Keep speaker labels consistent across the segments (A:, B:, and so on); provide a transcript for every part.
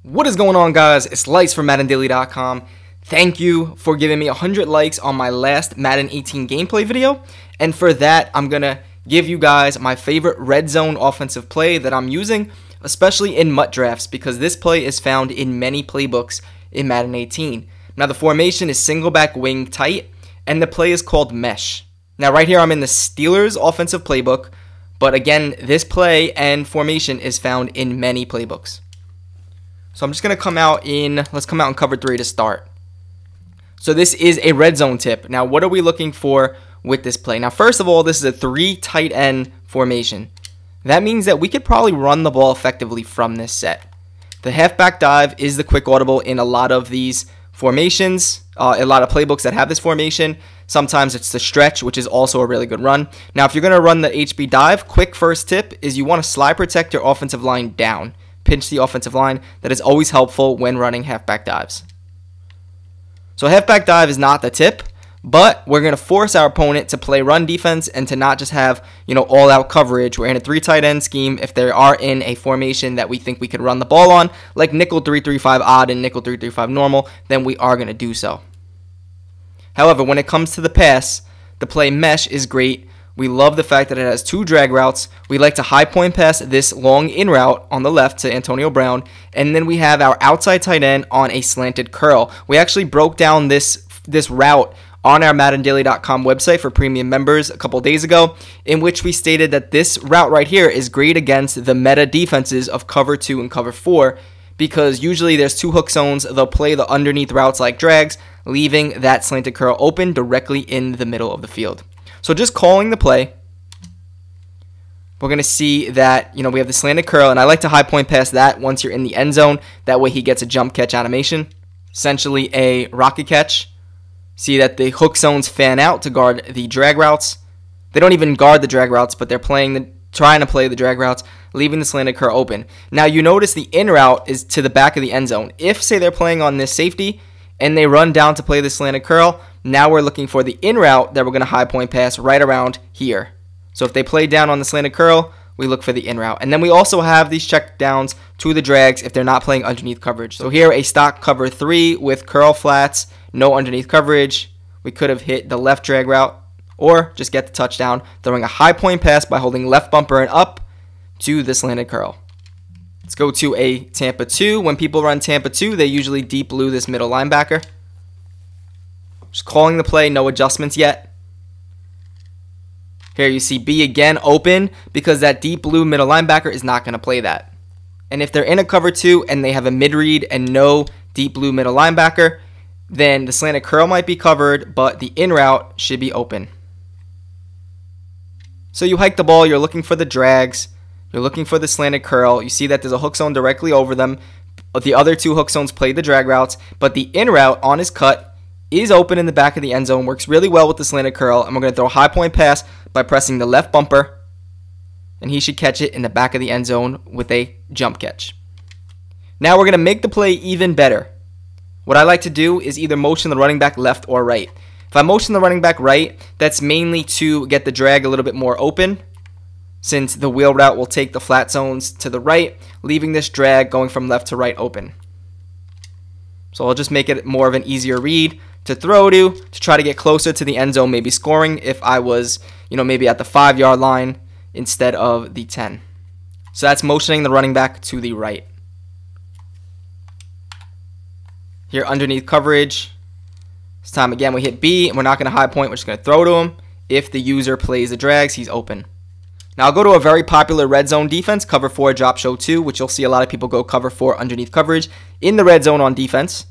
A: What is going on, guys? It's Lights from MaddenDaily.com. Thank you for giving me 100 likes on my last Madden 18 gameplay video. And for that, I'm going to give you guys my favorite red zone offensive play that I'm using, especially in MUT drafts, because this play is found in many playbooks in Madden 18. Now, the formation is Singleback wing tight, and the play is called mesh. Now, right here, I'm in the Steelers offensive playbook, but again, this play and formation is found in many playbooks. So I'm just going to let's come out in cover 3 to start. So this is a red zone tip. Now, what are we looking for with this play? Now, first of all, this is a 3 tight end formation. That means that we could probably run the ball effectively from this set. The halfback dive is the quick audible in a lot of these formations, a lot of playbooks that have this formation. Sometimes it's the stretch, which is also a really good run. Now, if you're going to run the HB dive, quick first tip is you want to slide protect your offensive line down. Pinch the offensive line. That is always helpful when running halfback dives. So halfback dive is not the tip, but we're going to force our opponent to play run defense and to not just have, all-out coverage. We're in a 3 tight end scheme. If they are in a formation that we think we could run the ball on, like nickel 3-3-5 odd and nickel 3-3-5 normal, then we are going to do so. However, when it comes to the pass, the play mesh is great. We love the fact that it has 2 drag routes. We like to high point pass this long in route on the left to Antonio Brown. And then we have our outside tight end on a slanted curl. We actually broke down this route on our MaddenDaily.com website for premium members a couple days ago, in which we stated that this route right here is great against the meta defenses of cover 2 and cover 4, because usually there's 2 hook zones. They'll play the underneath routes like drags, leaving that slanted curl open directly in the middle of the field. So just calling the play, we're going to see that, we have the slanted curl, and I like to high point pass that once you're in the end zone. That way he gets a jump catch animation, essentially a rocket catch. See that the hook zones fan out to guard the drag routes. They don't even guard the drag routes, but they're trying to play the drag routes, leaving the slanted curl open. Now you notice the in route is to the back of the end zone. If, say, they're playing on this safety and they run down to play the slanted curl, now we're looking for the in route that we're going to high point pass right around here. So if they play down on the slanted curl, we look for the in route. And then we also have these check downs to the drags if they're not playing underneath coverage. So here, a stock cover 3 with curl flats, no underneath coverage. We could have hit the left drag route or just get the touchdown, throwing a high point pass by holding left bumper and up to the slanted curl. Let's go to a Tampa 2. When people run Tampa 2, they usually deep blue this middle linebacker. Just calling the play, no adjustments yet. Here you see B again open because that deep blue middle linebacker is not going to play that. And if they're in a cover 2 and they have a mid-read and no deep blue middle linebacker, then the slanted curl might be covered, but the in route should be open. So you hike the ball, you're looking for the drags, you're looking for the slanted curl. You see that there's a hook zone directly over them. The other 2 hook zones play the drag routes, but the in route on his cut is open in the back of the end zone, works really well with the slanted curl, and we're going to throw a high point pass by pressing the left bumper, and he should catch it in the back of the end zone with a jump catch. Now we're going to make the play even better. What I like to do is either motion the running back left or right. If I motion the running back right, that's mainly to get the drag a little bit more open, since the wheel route will take the flat zones to the right, leaving this drag going from left to right open. So I'll just make it more of an easier read to throw to try to get closer to the end zone, maybe scoring if I was, maybe at the 5-yard line instead of the 10. So that's motioning the running back to the right. Here underneath coverage, this time again we hit B, and we're not going to high point, we're just going to throw to him. If the user plays the drags, he's open. Now I'll go to a very popular red zone defense, cover 4 drop show 2, which you'll see a lot of people go cover 4 underneath coverage in the red zone on defense.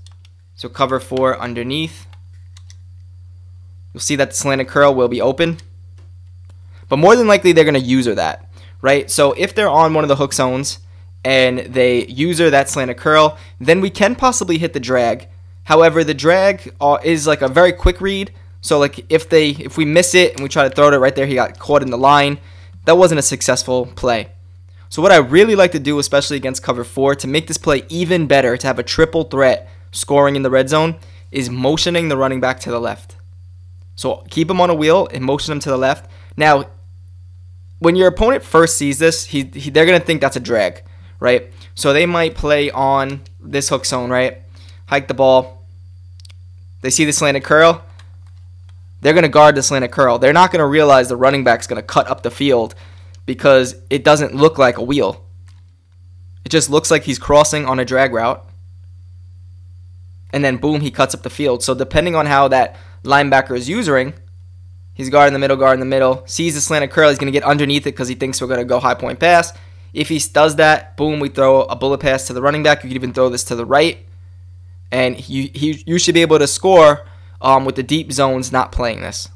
A: So cover 4 underneath. You'll see that the slanted curl will be open. But more than likely they're going to user that, right? So if they're on one of the hook zones and they user that slanted curl, then we can possibly hit the drag. However, the drag is like a very quick read. So like if we miss it and we try to throw it right there, he got caught in the line. That wasn't a successful play. So what I really like to do, especially against cover 4, to make this play even better, to have a triple threat scoring in the red zone, is motioning the running back to the left. So keep him on a wheel and motion him to the left. Now, when your opponent first sees this, they're going to think that's a drag, right? So they might play on this hook zone, right? Hike the ball. They see the slanted curl. They're going to guard the slanted curl. They're not going to realize the running back's going to cut up the field because it doesn't look like a wheel. It just looks like he's crossing on a drag route. And then boom, he cuts up the field. So depending on how that linebacker is using, he's guarding the middle, sees the slanted curl, he's going to get underneath it because he thinks we're going to go high point pass. If he does that, boom, we throw a bullet pass to the running back. You could even throw this to the right. And you should be able to score with the deep zones not playing this.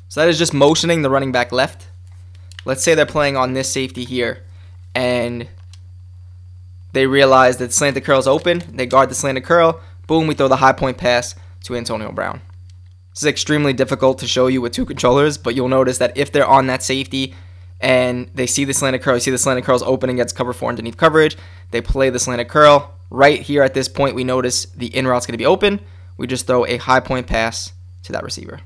A: So that is just motioning the running back left. Let's say they're playing on this safety here, and they realize that the slanted curl is open. They guard the slanted curl. Boom, we throw the high point pass to Antonio Brown. This is extremely difficult to show you with two controllers, but you'll notice that if they're on that safety and they see the slanted curl, you see the slanted curl is open against cover 4 underneath coverage, they play the slanted curl. Right here at this point, we notice the in route's going to be open. We just throw a high point pass to that receiver.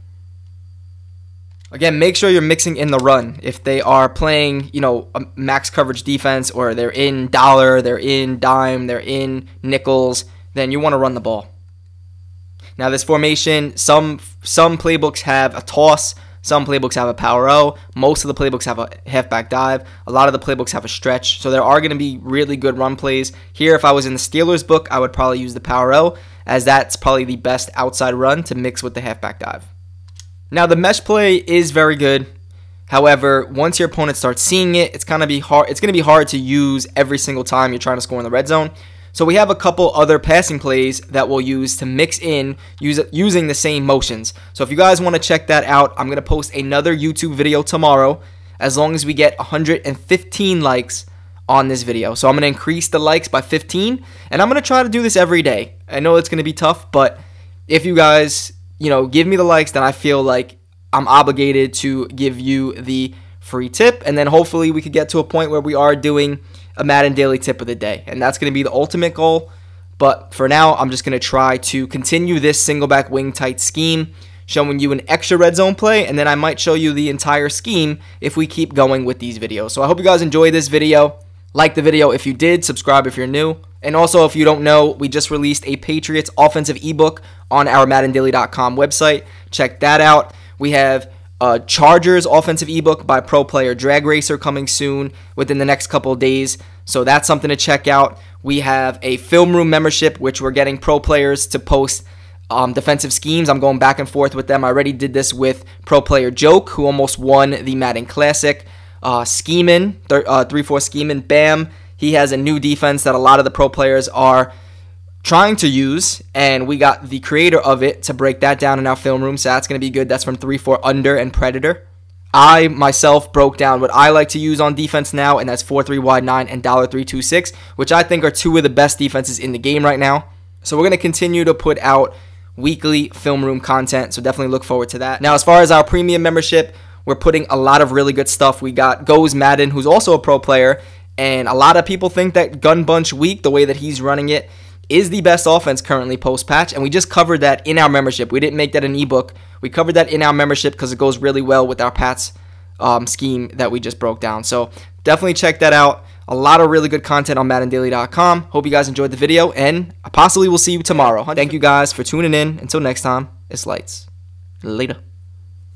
A: Again, make sure you're mixing in the run. If they are playing, a max coverage defense, or they're in dollar, they're in dime, they're in nickels, then you want to run the ball. Now, this formation, some playbooks have a toss, some playbooks have a power O, most of the playbooks have a halfback dive, a lot of the playbooks have a stretch, so there are going to be really good run plays. Here, if I was in the Steelers book, I would probably use the power O, as that's probably the best outside run to mix with the halfback dive. Now, the mesh play is very good. However, once your opponent starts seeing it, it's going to be hard to use every single time you're trying to score in the red zone. So we have a couple other passing plays that we'll use to mix in using the same motions. So if you guys want to check that out, I'm going to post another YouTube video tomorrow as long as we get 115 likes on this video. So I'm going to increase the likes by 15, and I'm going to try to do this every day. I know it's going to be tough, but if you guys give me the likes, then I feel like I'm obligated to give you the free tip, and then hopefully we could get to a point where we are doing a Madden daily tip of the day, and that's going to be the ultimate goal. But for now, I'm just going to try to continue this single back wing tight scheme, showing you an extra red zone play, and then I might show you the entire scheme if we keep going with these videos. So I hope you guys enjoyed this video. Like the video if you did, subscribe if you're new. And also, if you don't know, we just released a Patriots offensive ebook on our MaddenDaily.com website. Check that out. We have a Chargers offensive ebook by Pro Player Drag Racer coming soon within the next couple of days. So that's something to check out. We have a film room membership, which we're getting pro players to post defensive schemes. I'm going back and forth with them. I already did this with Pro Player Joke, who almost won the Madden Classic. Schemin, 3-4 Schemin, bam. He has a new defense that a lot of the pro players are trying to use, and we got the creator of it to break that down in our film room, so that's going to be good. That's from 3-4 Under and Predator. I myself broke down what I like to use on defense now, and that's 4-3 Wide 9 and $326, which I think are two of the best defenses in the game right now. So we're going to continue to put out weekly film room content, so definitely look forward to that. Now, as far as our premium membership, we're putting a lot of really good stuff. We got Goes Madden, who's also a pro player, and a lot of people think that Gun Bunch Week, the way that he's running it, is the best offense currently post-patch, and we just covered that in our membership. We didn't make that an ebook. We covered that in our membership because it goes really well with our Pats scheme that we just broke down. So definitely check that out. A lot of really good content on MaddenDaily.com. Hope you guys enjoyed the video, and I possibly will see you tomorrow. Thank you guys for tuning in. Until next time, it's Lights. Later.